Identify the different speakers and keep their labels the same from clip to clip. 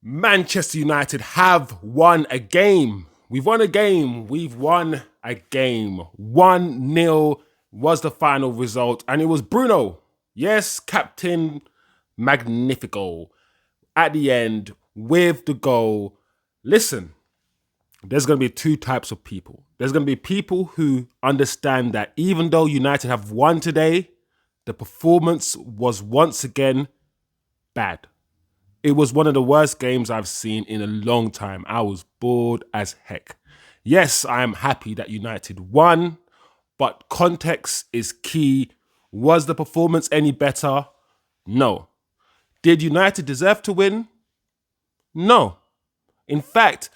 Speaker 1: Manchester United have won a game. We've won a game. We've won a game. 1-0 was the final result, and it was Bruno. Yes, Captain Magnifico at the end with the goal. Listen, there's going to be two types of people. There's going to be people who understand that even though United have won today, the performance was once again bad. It was one of the worst games I've seen in a long time. I was bored as heck. Yes, I am happy that United won, but context is key. Was the performance any better? No. Did United deserve to win? No. In fact,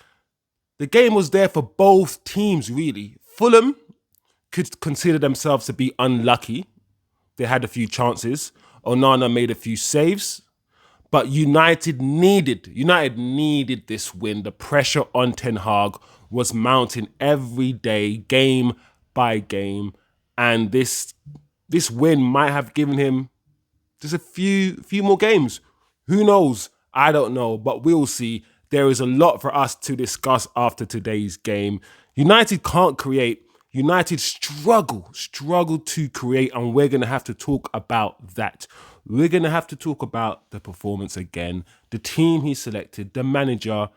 Speaker 1: the game was there for both teams, really. Fulham could consider themselves to be unlucky. They had a few chances. Onana made a few saves. But United needed this win. The pressure on Ten Hag was mounting every day, game by game. And this win might have given him just a few more games. Who knows? I don't know, but we'll see. There is a lot for us to discuss after today's game. United can't create. United struggle to create, and we're going to have to talk about that. We're going to have to talk about the performance again, the team he selected, the manager,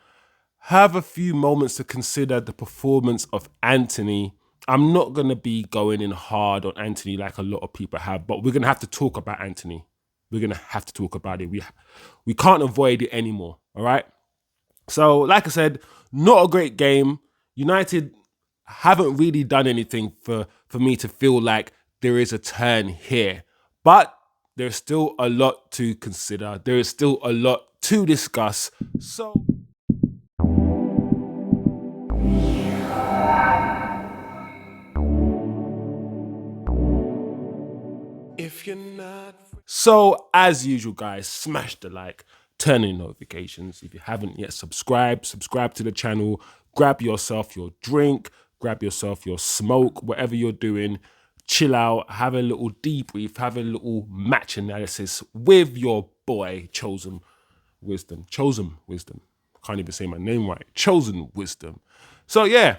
Speaker 1: have a few moments to consider the performance of Antony. I'm not going to be going in hard on Antony like a lot of people have, but we're going to have to talk about Antony. We're going to have to talk about it. We can't avoid it anymore, all right? So, like I said, not a great game. United haven't really done anything for me to feel like there is a turn here. But there's still a lot to consider. There is still a lot to discuss. So, as usual, guys, smash the like, turn on notifications. If you haven't yet subscribe to the channel, grab yourself your drink, grab yourself your smoke, whatever you're doing, chill out, have a little debrief, have a little match analysis with your boy, Chosen Wisdom. Can't even say my name right. Chosen Wisdom. So yeah,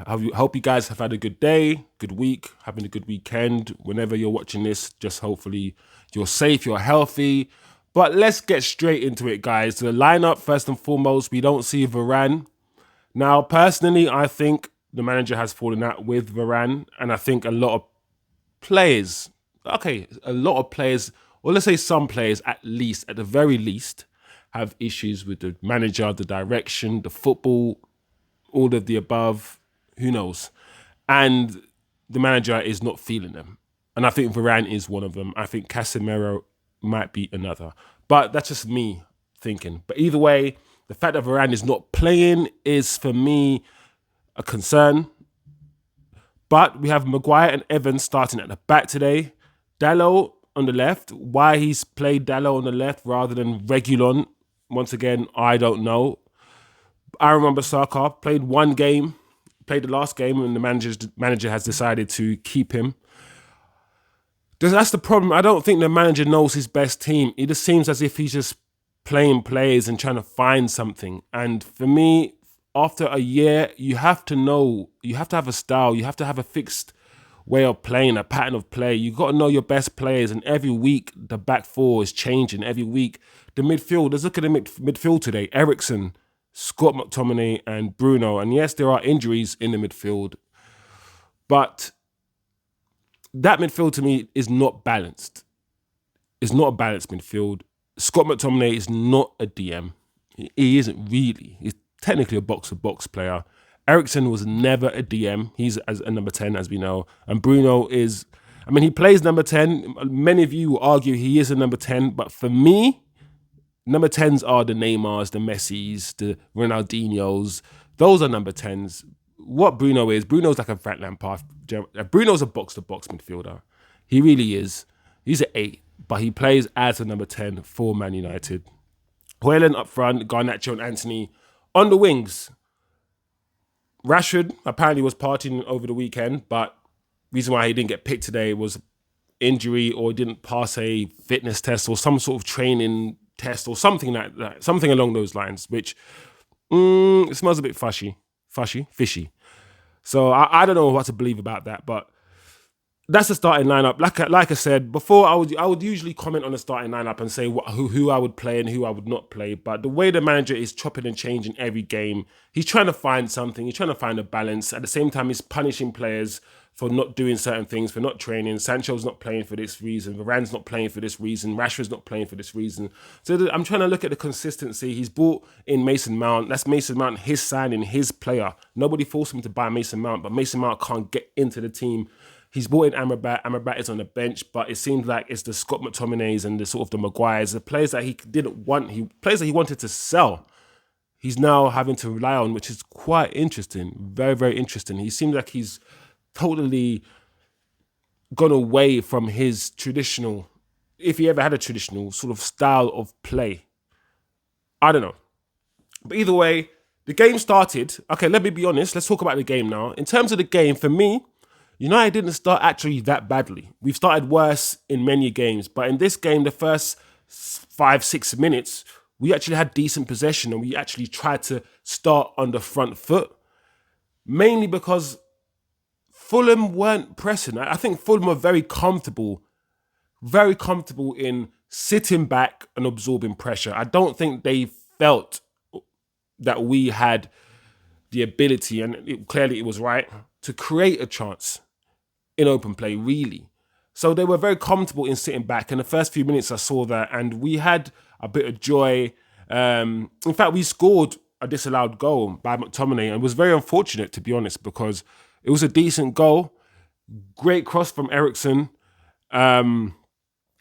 Speaker 1: I hope you guys have had a good day, good week, having a good weekend. Whenever you're watching this, just hopefully you're safe, you're healthy. But let's get straight into it, guys. The lineup, first and foremost, we don't see Varane. Now, personally, I think the manager has fallen out with Varane, and I think a lot of players, or let's say some players at the very least, have issues with the manager, the direction, the football, all of the above, who knows. And the manager is not feeling them. And I think Varane is one of them. I think Casemiro might be another. But that's just me thinking. But either way, the fact that Varane is not playing is, for me, a concern. But we have Maguire and Evans starting at the back today. Dalot on the left. Why he's played Dalot on the left rather than Reguilon, once again, I don't know. I remember Saka played the last game, and the manager has decided to keep him. That's the problem. I don't think the manager knows his best team. It just seems as if he's just playing players and trying to find something. And for me, after a year, you have to have a style, you have to have a fixed way of playing, a pattern of play. You got to know your best players, and every week the back four is changing. Every week the midfield. Let's look at the midfield today. Eriksen, Scott McTominay, and Bruno. And yes, there are injuries in the midfield, but that midfield to me is not balanced. It's not a balanced midfield. Scott McTominay is not a DM. He isn't really. He's technically a box-to-box player. Eriksen was never a DM. He's as a number 10, as we know. And Bruno is, he plays number 10. Many of you will argue he is a number 10. But for me, number 10s are the Neymars, the Messis, the Ronaldinhos. Those are number 10s. What Bruno's like a Frank Lampard. Bruno's a box-to-box midfielder. He really is. He's an 8, but he plays as a number 10 for Man United. Højlund up front, Garnacho and Antony on the wings. Rashford apparently was partying over the weekend, but reason why he didn't get picked today was injury, or didn't pass a fitness test or some sort of training test or something like that, something along those lines, which it smells a bit fishy. So I don't know what to believe about that, but that's the starting lineup. Like I said before, I would usually comment on the starting lineup and say who I would play and who I would not play. But the way the manager is chopping and changing every game, he's trying to find something. He's trying to find a balance. At the same time, he's punishing players for not doing certain things, for not training. Sancho's not playing for this reason. Varane's not playing for this reason. Rashford's not playing for this reason. So I'm trying to look at the consistency. He's brought in Mason Mount. That's Mason Mount, his signing, his player. Nobody forced him to buy Mason Mount, but Mason Mount can't get into the team. He's brought in Amrabat. Amrabat is on the bench, but it seems like it's the Scott McTominays and the sort of the Maguires, the players that he didn't want, players that he wanted to sell. He's now having to rely on, which is quite interesting. Very, very interesting. He seems like he's totally gone away from his traditional, if he ever had a traditional sort of style of play. I don't know. But either way, the game started. Okay, let me be honest. Let's talk about the game now. In terms of the game, for me, United didn't start actually that badly. We've started worse in many games, but in this game, the first 5-6 minutes, we actually had decent possession and we actually tried to start on the front foot, mainly because Fulham weren't pressing. I think Fulham were very comfortable in sitting back and absorbing pressure. I don't think they felt that we had the ability, and clearly it was right, to create a chance in open play, really. So they were very comfortable in sitting back. In the first few minutes, I saw that, and we had a bit of joy. In fact, we scored a disallowed goal by McTominay, and it was very unfortunate, to be honest, because it was a decent goal. Great cross from Eriksen. And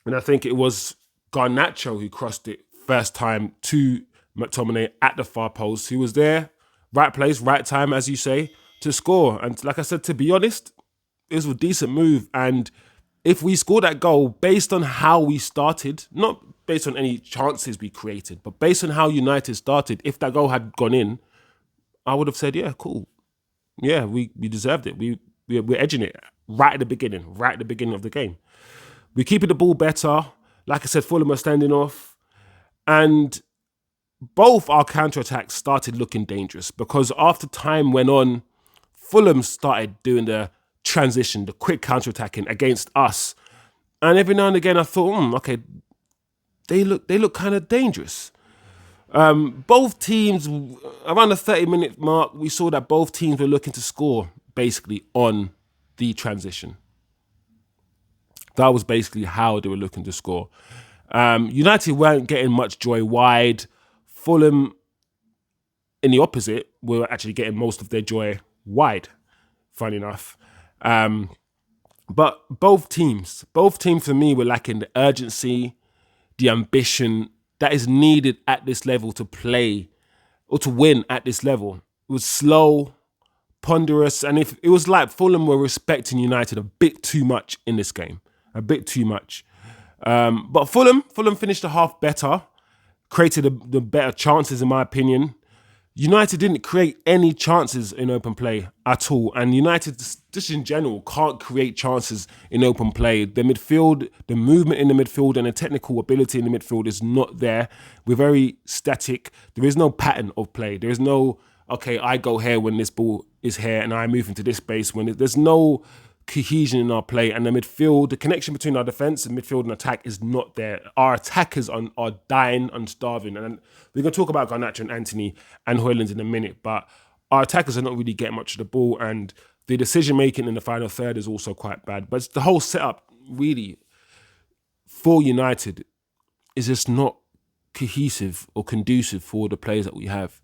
Speaker 1: I think it was Garnacho who crossed it first time to McTominay at the far post. He was there, right place, right time, as you say, to score. And like I said, to be honest, it was a decent move. And if we scored that goal based on how we started, not based on any chances we created, but based on how United started, if that goal had gone in, I would have said, yeah, cool. Yeah, we deserved it. We're edging it right at the beginning of the game. We're keeping the ball better. Like I said, Fulham are standing off. And both our counter-attacks started looking dangerous because after time went on, Fulham started doing the transition, the quick counter-attacking against us. And every now and again I thought, okay, they look kind of dangerous. Both teams, around the 30-minute mark, we saw that both teams were looking to score basically on the transition. That was basically how they were looking to score. United weren't getting much joy wide. Fulham, in the opposite, were actually getting most of their joy wide, funny enough. But both teams for me were lacking the urgency, the ambition that is needed at this level to play or to win at this level. It was slow, ponderous, and if it was like Fulham were respecting United a bit too much in this game, a bit too much. But Fulham finished the half better, created the better chances in my opinion. United didn't create any chances in open play at all. And United, just in general, can't create chances in open play. The midfield, the movement in the midfield and the technical ability in the midfield is not there. We're very static. There is no pattern of play. There is no, okay, I go here when this ball is here and I move into this space. There's no cohesion in our play, and the midfield, the connection between our defence and midfield and attack is not there. Our attackers are dying and starving, and we're going to talk about Garnacho and Antony and Højlund in a minute, but our attackers are not really getting much of the ball, and the decision making in the final third is also quite bad. But the whole setup really for United is just not cohesive or conducive for the players that we have.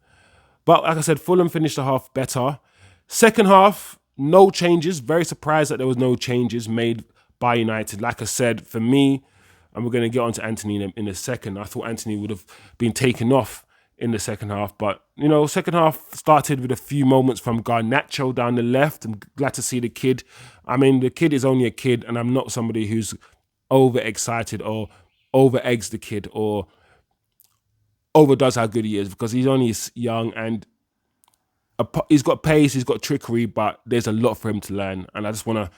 Speaker 1: But like I said, Fulham finished the half better. Second half, no changes. Very surprised that there was no changes made by United. Like I said, for me, and we're going to get on to Antony in a second, I thought Antony would have been taken off in the second half. But, second half started with a few moments from Garnacho down the left. I'm glad to see the kid. I mean, the kid is only a kid, and I'm not somebody who's overexcited or over-eggs the kid or overdoes how good he is, because he's only young and he's got pace, he's got trickery, but there's a lot for him to learn. And I just want to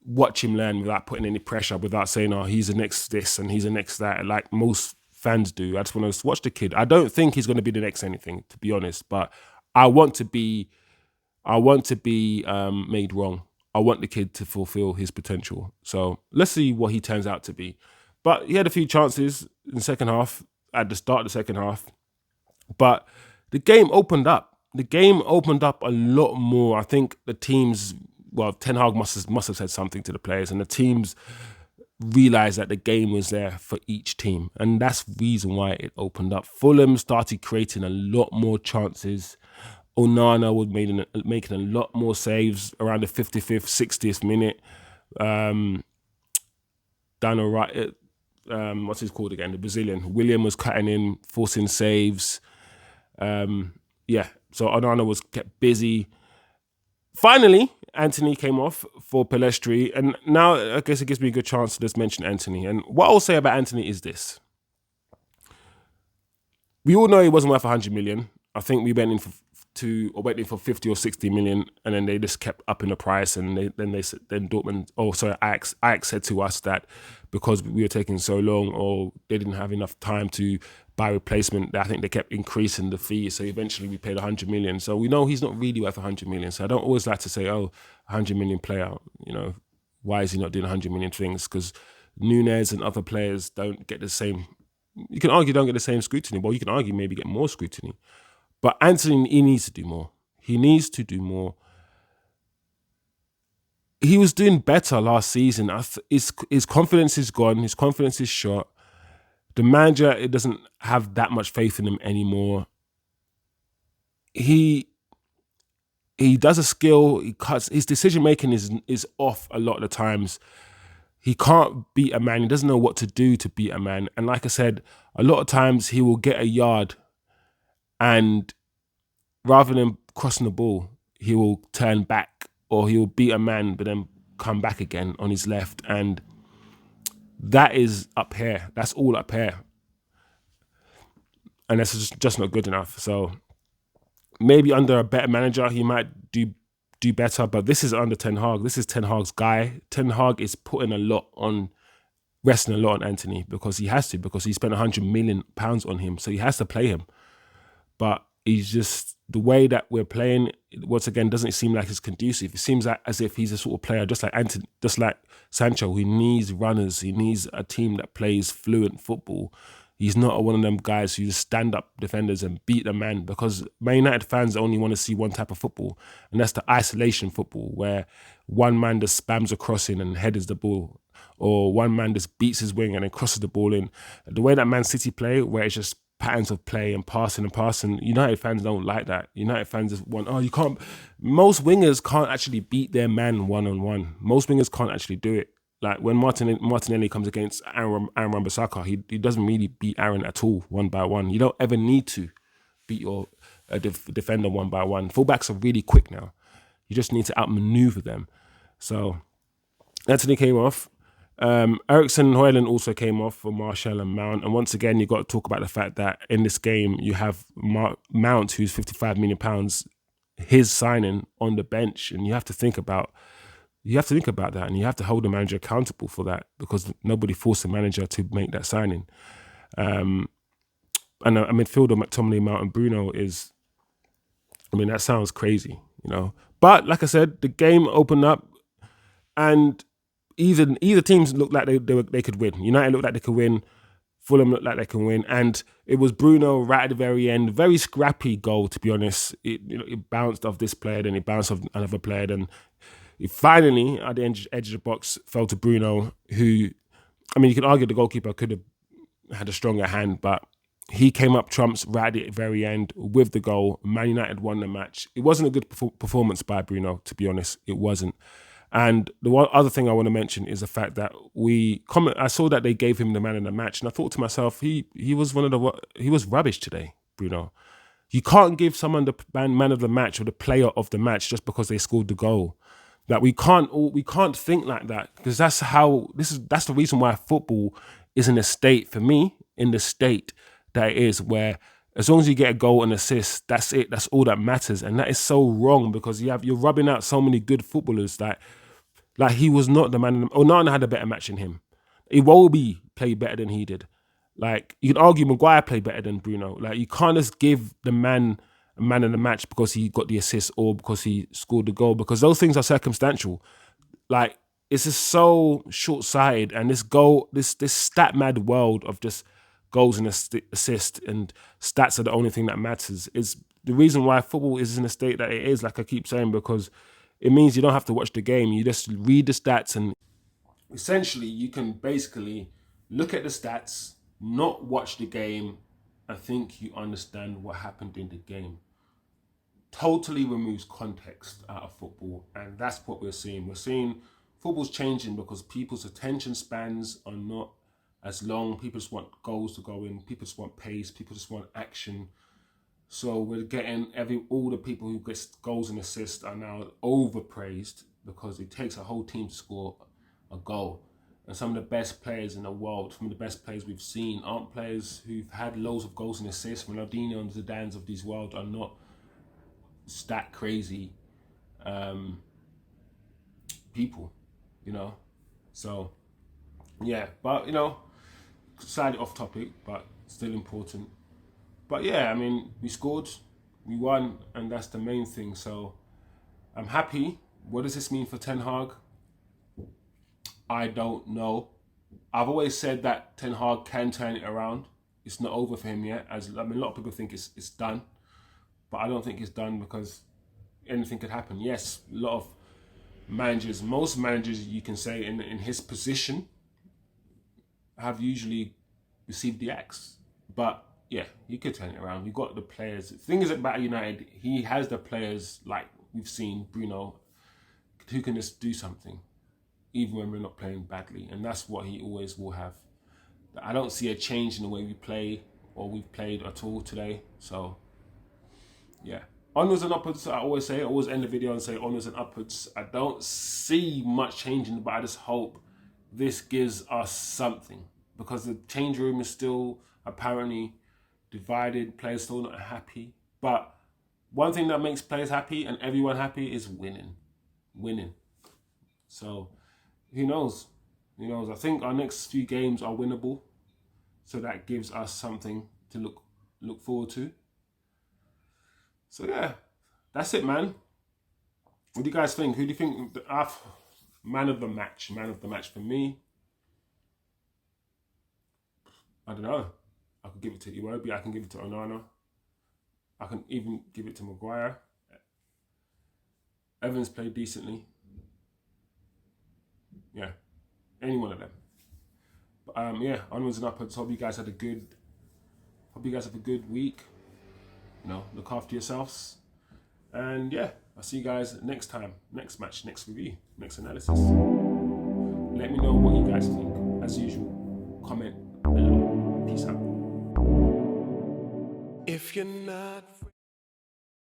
Speaker 1: watch him learn without putting any pressure, without saying, oh, he's the next this and he's the next that, like most fans do. I just want to watch the kid. I don't think he's going to be the next anything, to be honest. But I want to be made wrong. I want the kid to fulfill his potential. So let's see what he turns out to be. But he had a few chances in the second half, at the start of the second half. But the game opened up. The game opened up a lot more. I think the teams, well, Ten Hag must have said something to the players, and the teams realised that the game was there for each team. And that's the reason why it opened up. Fulham started creating a lot more chances. Onana was making a lot more saves around the 55th, 60th minute. Dano right, what's his called again? The Brazilian. William was cutting in, forcing saves. So Onana was kept busy. Finally, Antony came off for Pelestri, and now I guess it gives me a good chance to just mention Antony. And what I'll say about Antony is this. We all know he wasn't worth 100 million. I think we went in for 50 or 60 million, and then they just kept upping the price. And then Dortmund, Ajax said to us that because we were taking so long, or they didn't have enough time to buy replacement, I think they kept increasing the fee. So eventually we paid 100 million. So we know he's not really worth 100 million. So I don't always like to say, 100 million player, why is he not doing 100 million things? Because Nunez and other players don't get the same, you can argue don't get the same scrutiny. Well, you can argue maybe get more scrutiny. But Antony, he needs to do more. He needs to do more. He was doing better last season. His confidence is gone. His confidence is shot. The manager, it doesn't have that much faith in him anymore. He does a skill. He cuts. His decision making is off a lot of the times. He can't beat a man. He doesn't know what to do to beat a man. And like I said, a lot of times he will get a yard, and rather than crossing the ball, he will turn back, or he will beat a man but then come back again on his left. And that is up here. That's all up here. And that's just not good enough. So maybe under a better manager, he might do better. But this is under Ten Hag. This is Ten Hag's guy. Ten Hag is resting a lot on Antony because he has to, because he spent £100 million on him. So he has to play him. But he's just, the way that we're playing, once again, doesn't seem like it's conducive. It seems like as if he's a sort of player, just like Antony, just like Sancho, who needs runners. He needs a team that plays fluent football. He's not one of them guys who just stand up defenders and beat the man, because Man United fans only want to see one type of football, and that's the isolation football, where one man just spams a crossing and headers the ball, or one man just beats his wing and then crosses the ball in. The way that Man City play, where it's just patterns of play and passing, United fans don't like that. United fans just want, most wingers can't actually beat their man one-on-one. Most wingers can't actually do it. Like when Martinelli comes against Aaron Wan-Bissaka, he doesn't really beat Aaron at all, one by one. You don't ever need to beat your defender one by one. Fullbacks are really quick now. You just need to outmaneuver them. So Antony came off. Eriksen and Højlund also came off for Martial and Mount. And once again, you've got to talk about the fact that in this game, you have Mount, who's £55 million, his signing on the bench. And you have to think about that, and you have to hold the manager accountable for that, because nobody forced the manager to make that signing. And a midfielder, McTominay, Mount and Bruno that sounds crazy, But like I said, the game opened up, and either teams looked like they could win. United looked like they could win. Fulham looked like they can win. And it was Bruno right at the very end. Very scrappy goal, to be honest. It bounced off this player, then it bounced off another player, then it finally, at the edge of the box, fell to Bruno, who, you could argue the goalkeeper could have had a stronger hand, but he came up trumps right at the very end with the goal. Man United won the match. It wasn't a good performance by Bruno, to be honest. It wasn't. And the one other thing I want to mention is the fact that I saw that they gave him the man of the match, and I thought to myself, he was rubbish today, Bruno. You can't give someone the man of the match or the player of the match just because they scored the goal. That we can't think like that, because that's the reason why football is in a state, for me, in the state that it is, where as long as you get a goal and assist, that's it. That's all that matters. And that is so wrong, because you're rubbing out so many good footballers that, like, he was not the man. Onana had a better match than him. Iwobi played better than he did. Like, you can argue Maguire played better than Bruno. Like, you can't just give the man a man of the match because he got the assist or because he scored the goal, because those things are circumstantial. Like, it's just so short-sighted, and this stat mad world of just goals and assist and stats are the only thing that matters. Is the reason why football is in the state that it is, like I keep saying, because it means you don't have to watch the game. You just read the stats, and essentially you can basically look at the stats, not watch the game, and think you understand what happened in the game. Totally removes context out of football, and that's what we're seeing. We're seeing football's changing because people's attention spans are not as long. People just want goals to go in. People just want pace. People just want action. So we're getting all the people who get goals and assists are now overpraised because it takes a whole team to score a goal. And some of the best players in the world, some of the best players we've seen, aren't players who've had loads of goals and assists. Ronaldinho and Zidane's of these world are not stat crazy people, So yeah, but slightly off topic, but still important. But yeah, I mean, we scored, we won, and that's the main thing. So I'm happy. What does this mean for Ten Hag? I don't know. I've always said that Ten Hag can turn it around. It's not over for him yet. A lot of people think it's done, but I don't think it's done because anything could happen. Yes, a lot of managers, most managers you can say in his position have usually received the axe. But yeah, he could turn it around. You've got the players. The thing is about United, he has the players like we've seen, Bruno, who can just do something, even when we're not playing badly. And that's what he always will have. I don't see a change in the way we play or we've played at all today. So yeah. Onwards and upwards, I always end the video and say onwards and upwards. I don't see much changing, but I just hope this gives us something, because the change room is still apparently divided, players still not happy. But one thing that makes players happy and everyone happy is winning. So who knows? I think our next few games are winnable, so that gives us something to look forward to. So yeah, that's it, man. What do you guys think? Who do you think man of the match? Man of the match for me. I don't know. I could give it to Iwobi. I can give it to Onana. I can even give it to Maguire. Evans played decently. Yeah, any one of them. But yeah, onwards and upwards. Hope you guys have a good week. Look after yourselves. And yeah, I'll see you guys next time. Next match, next review, next analysis. Let me know what you guys think. As usual, comment below. Peace out. If you're not